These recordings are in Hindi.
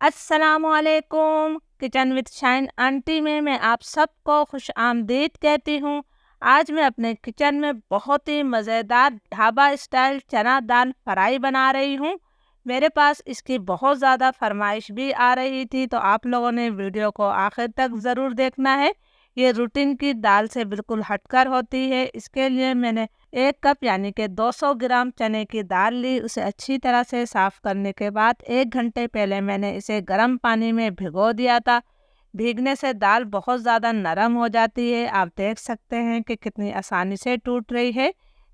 अस्सलामुअलैकुम। किचन विद शाइन आंटी में मैं आप सबको खुश आमदीद कहती हूँ। आज मैं अपने किचन में बहुत ही मज़ेदार ढाबा स्टाइल चना दाल फ्राई बना रही हूँ। मेरे पास इसकी बहुत ज़्यादा फरमाइश भी आ रही थी, तो आप लोगों ने वीडियो को आखिर तक ज़रूर देखना है। ये रूटीन की दाल से बिल्कुल हटकर होती है। इसके लिए मैंने 1 कप यानी कि 200 ग्राम चने की दाल ली। उसे अच्छी तरह से साफ़ करने के बाद 1 घंटे पहले मैंने इसे गर्म पानी में भिगो दिया था। भीगने से दाल बहुत ज़्यादा नरम हो जाती है। आप देख सकते हैं कि कितनी आसानी से टूट रही है।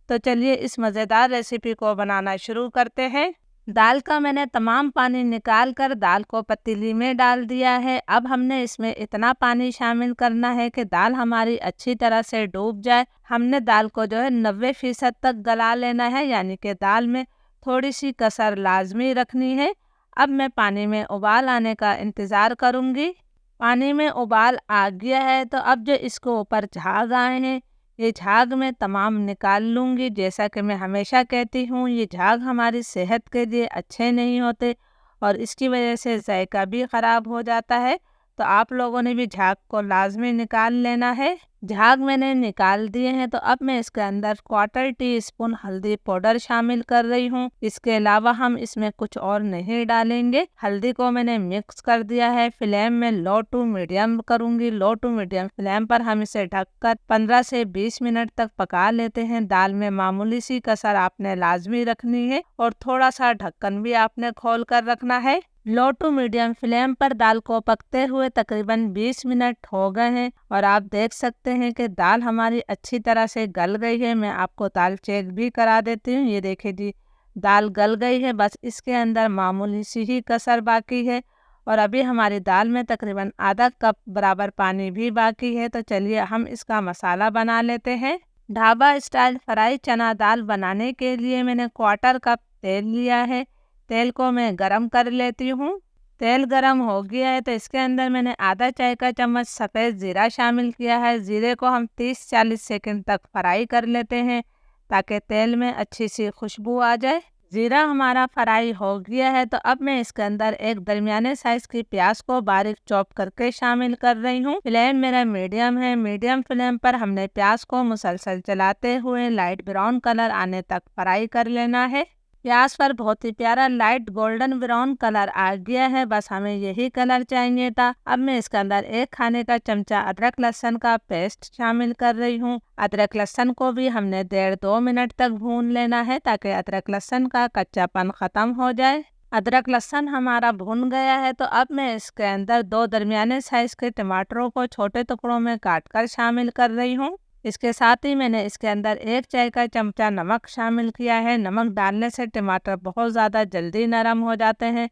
तो चलिए इस मज़ेदार रेसिपी को बनाना शुरू करते हैं। दाल का मैंने तमाम पानी निकाल कर दाल को पतीली में डाल दिया है। अब हमने इसमें इतना पानी शामिल करना है कि दाल हमारी अच्छी तरह से डूब जाए। हमने दाल को जो है 90% तक गला लेना है, यानी कि दाल में थोड़ी सी कसर लाजमी रखनी है। अब मैं पानी में उबाल आने का इंतज़ार करूँगी। पानी में उबाल आ गया है, तो अब जो इसको ऊपर झाग आए हैं, ये झाग मैं तमाम निकाल लूँगी। जैसा कि मैं हमेशा कहती हूँ, ये झाग हमारी सेहत के लिए अच्छे नहीं होते और इसकी वजह से जायका भी ख़राब हो जाता है। तो आप लोगों ने भी झाग को लाजमी निकाल लेना है। झाग मैंने निकाल दिए हैं, तो अब मैं इसके अंदर 1/4 टीस्पून हल्दी पाउडर शामिल कर रही हूँ। इसके अलावा हम इसमें कुछ और नहीं डालेंगे। हल्दी को मैंने मिक्स कर दिया है। फ्लेम में लो टू मीडियम करूँगी। लो टू मीडियम फ्लेम पर हम इसे ढककर 15 से 20 मिनट तक पका लेते हैं। दाल में मामूली सी कसर आपने लाजमी रखनी है और थोड़ा सा ढक्कन भी आपने खोल कर रखना है। लो टू मीडियम फ्लेम पर दाल को पकते हुए तकरीबन 20 मिनट हो गए हैं और आप देख सकते हैं कि दाल हमारी अच्छी तरह से गल गई है। मैं आपको दाल चेक भी करा देती हूँ। ये देखिए जी, दाल गल गई है। बस इसके अंदर मामूली सी ही कसर बाकी है और अभी हमारी दाल में तकरीबन आधा कप बराबर पानी भी बाकी है। तो चलिए हम इसका मसाला बना लेते हैं। ढाबा स्टाइल फ्राई चना दाल बनाने के लिए मैंने 1/4 कप तेल लिया है। तेल को मैं गरम कर लेती हूँ। तेल गरम हो गया है, तो इसके अंदर मैंने आधा चाय का चम्मच सफ़ेद ज़ीरा शामिल किया है। ज़ीरे को हम 30-40 सेकंड तक फ्राई कर लेते हैं ताकि तेल में अच्छी सी खुशबू आ जाए। ज़ीरा हमारा फ्राई हो गया है, तो अब मैं इसके अंदर एक दरमियाने साइज की प्याज को बारीक चॉप करके शामिल कर रही हूँ। फ्लेम मेरा मीडियम है। मीडियम फ्लेम पर हमने प्याज को मुसलसल चलाते हुए लाइट ब्राउन कलर आने तक फ्राई कर लेना है। प्याज पर बहुत ही प्यारा लाइट गोल्डन ब्राउन कलर आ गया है। बस हमें यही कलर चाहिए था। अब मैं इसके अंदर 1 खाने का चमचा अदरक लहसुन का पेस्ट शामिल कर रही हूँ। अदरक लहसुन को भी हमने 1.5-2 मिनट तक भून लेना है ताकि अदरक लहसुन का कच्चापन ख़त्म हो जाए। अदरक लहसुन हमारा भुन गया है, तो अब मैं इसके अंदर 2 दरमियाने साइज के टमाटरों को छोटे टुकड़ों में काटकर शामिल कर रही हूँ। इसके साथ ही मैंने इसके अंदर 1 चाय का चमचा नमक शामिल किया है। नमक डालने से टमाटर बहुत ज़्यादा जल्दी नरम हो जाते हैं।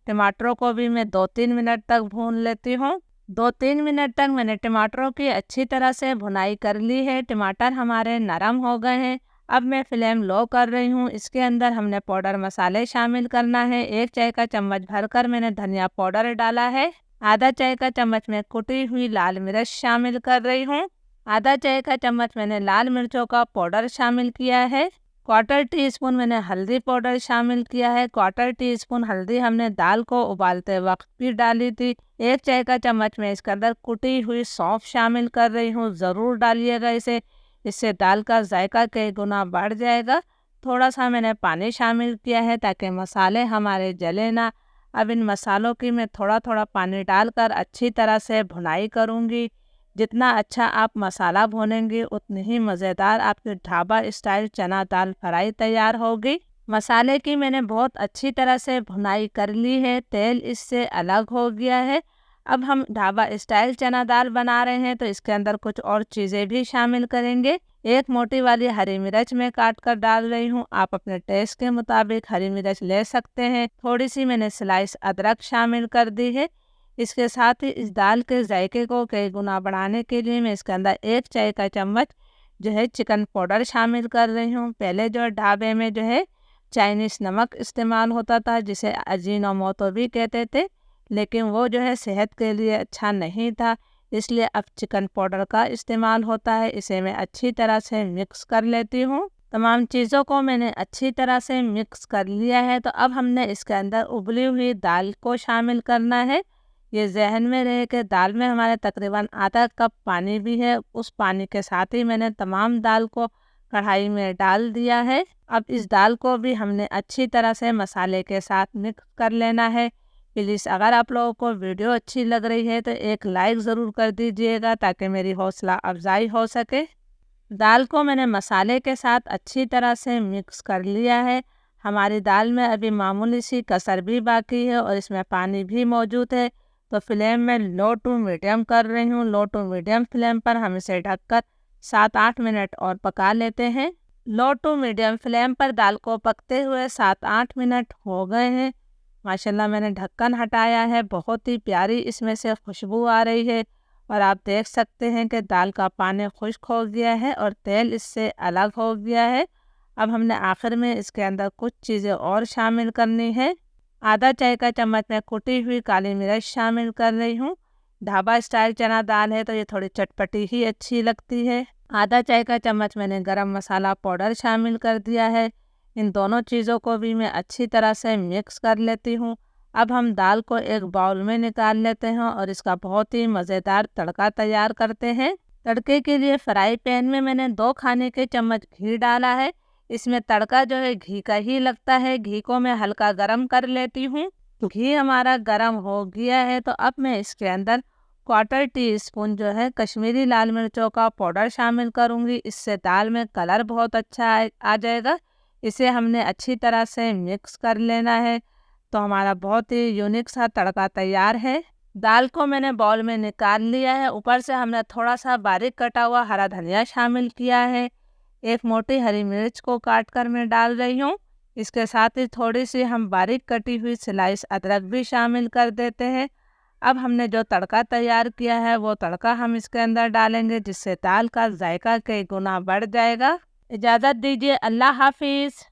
टमाटरों को भी मैं 2-3 मिनट तक भून लेती हूँ। 2-3 मिनट तक मैंने टमाटरों की अच्छी तरह से भुनाई कर ली है। टमाटर हमारे नरम हो गए हैं। अब मैं फ्लेम लो कर रही हूँ। इसके अंदर हमने पाउडर मसाले शामिल करना है। 1 चाय का चम्मच भरकर मैंने धनिया पाउडर डाला है। आधा चाय का चम्मच में कुटी हुई लाल मिर्च शामिल कर रही हूँ। आधा चाय का चम्मच मैंने लाल मिर्चों का पाउडर शामिल किया है। 1/4 टीस्पून मैंने हल्दी पाउडर शामिल किया है। 1/4 टीस्पून हल्दी हमने दाल को उबालते वक्त भी डाली थी। 1 चाय का चम्मच में इसके अंदर कुटी हुई सौंफ शामिल कर रही हूँ। ज़रूर डालिएगा इसे, इससे दाल का जायका कई गुना बढ़ जाएगा। थोड़ा सा मैंने पानी शामिल किया है ताकि मसाले हमारे जले ना। अब इन मसालों की मैं थोड़ा थोड़ा पानी डालकर अच्छी तरह से भुनाई करूँगी। जितना अच्छा आप मसाला भूनेंगे उतनी ही मज़ेदार आपके ढाबा स्टाइल चना दाल फ्राई तैयार होगी। मसाले की मैंने बहुत अच्छी तरह से भुनाई कर ली है। तेल इससे अलग हो गया है। अब हम ढाबा स्टाइल चना दाल बना रहे हैं, तो इसके अंदर कुछ और चीज़ें भी शामिल करेंगे। 1 मोटी वाली हरी मिर्च मैं काट कर डाल रही हूँ। आप अपने टेस्ट के मुताबिक हरी मिर्च ले सकते हैं। थोड़ी सी मैंने स्लाइस अदरक शामिल कर दी है। इसके साथ ही इस दाल के जायके को कई गुना बढ़ाने के लिए मैं इसके अंदर 1 चाय का चम्मच जो है चिकन पाउडर शामिल कर रही हूँ। पहले जो ढाबे में जो है चाइनीज़ नमक इस्तेमाल होता था, जिसे अजीनोमोटो भी कहते थे, लेकिन वो जो है सेहत के लिए अच्छा नहीं था, इसलिए अब चिकन पाउडर का इस्तेमाल होता है। इसे मैं अच्छी तरह से मिक्स कर लेती हूँ। तमाम चीज़ों को मैंने अच्छी तरह से मिक्स कर लिया है। तो अब हमने इसके अंदर उबली हुई दाल को शामिल करना है। ये ज़हन में रहे कि दाल में हमारे तकरीबन आधा कप पानी भी है। उस पानी के साथ ही मैंने तमाम दाल को कढ़ाई में डाल दिया है। अब इस दाल को भी हमने अच्छी तरह से मसाले के साथ मिक्स कर लेना है। प्लीज़ अगर आप लोगों को वीडियो अच्छी लग रही है तो एक लाइक ज़रूर कर दीजिएगा ताकि मेरी हौसला अफजाई हो सके। दाल को मैंने मसाले के साथ अच्छी तरह से मिक्स कर लिया है। हमारी दाल में अभी मामूली सी कसर भी बाकी है और इसमें पानी भी मौजूद है। तो फ्लेम में लो टू मीडियम कर रही हूँ। लो टू मीडियम फ्लेम पर हम इसे ढककर 7-8 मिनट और पका लेते हैं। लो टू मीडियम फ्लेम पर दाल को पकते हुए 7-8 मिनट हो गए हैं। माशाल्लाह मैंने ढक्कन हटाया है। बहुत ही प्यारी इसमें से खुशबू आ रही है और आप देख सकते हैं कि दाल का पानी खुश्क हो गया है और तेल इससे अलग हो गया है। अब हमने आखिर में इसके अंदर कुछ चीज़ें और शामिल करनी है। आधा चाय का चम्मच में कुटी हुई काली मिर्च शामिल कर रही हूँ। ढाबा स्टाइल चना दाल है तो ये थोड़ी चटपटी ही अच्छी लगती है। आधा चाय का चम्मच मैंने गरम मसाला पाउडर शामिल कर दिया है। इन दोनों चीज़ों को भी मैं अच्छी तरह से मिक्स कर लेती हूँ। अब हम दाल को एक बाउल में निकाल लेते हैं और इसका बहुत ही मज़ेदार तड़का तैयार करते हैं। तड़के के लिए फ्राई पैन में मैंने 2 खाने के चम्मच घी डाला है। इसमें तड़का जो है घी का ही लगता है। घी को मैं हल्का गरम कर लेती हूँ। घी हमारा गरम हो गया है तो अब मैं इसके अंदर 1/4 टीस्पून जो है कश्मीरी लाल मिर्चों का पाउडर शामिल करूँगी। इससे दाल में कलर बहुत अच्छा आ जाएगा। इसे हमने अच्छी तरह से मिक्स कर लेना है। तो हमारा बहुत ही यूनिक सा तड़का तैयार है। दाल को मैंने बाउल में निकाल लिया है। ऊपर से हमने थोड़ा सा बारीक कटा हुआ हरा धनिया शामिल किया है। एक मोटी हरी मिर्च को काट कर मैं डाल रही हूँ। इसके साथ ही थोड़ी सी हम बारीक कटी हुई स्लाइस अदरक भी शामिल कर देते हैं। अब हमने जो तड़का तैयार किया है वो तड़का हम इसके अंदर डालेंगे, जिससे दाल का जायका कई गुना बढ़ जाएगा। इजाज़त दीजिए, अल्लाह हाफिज़।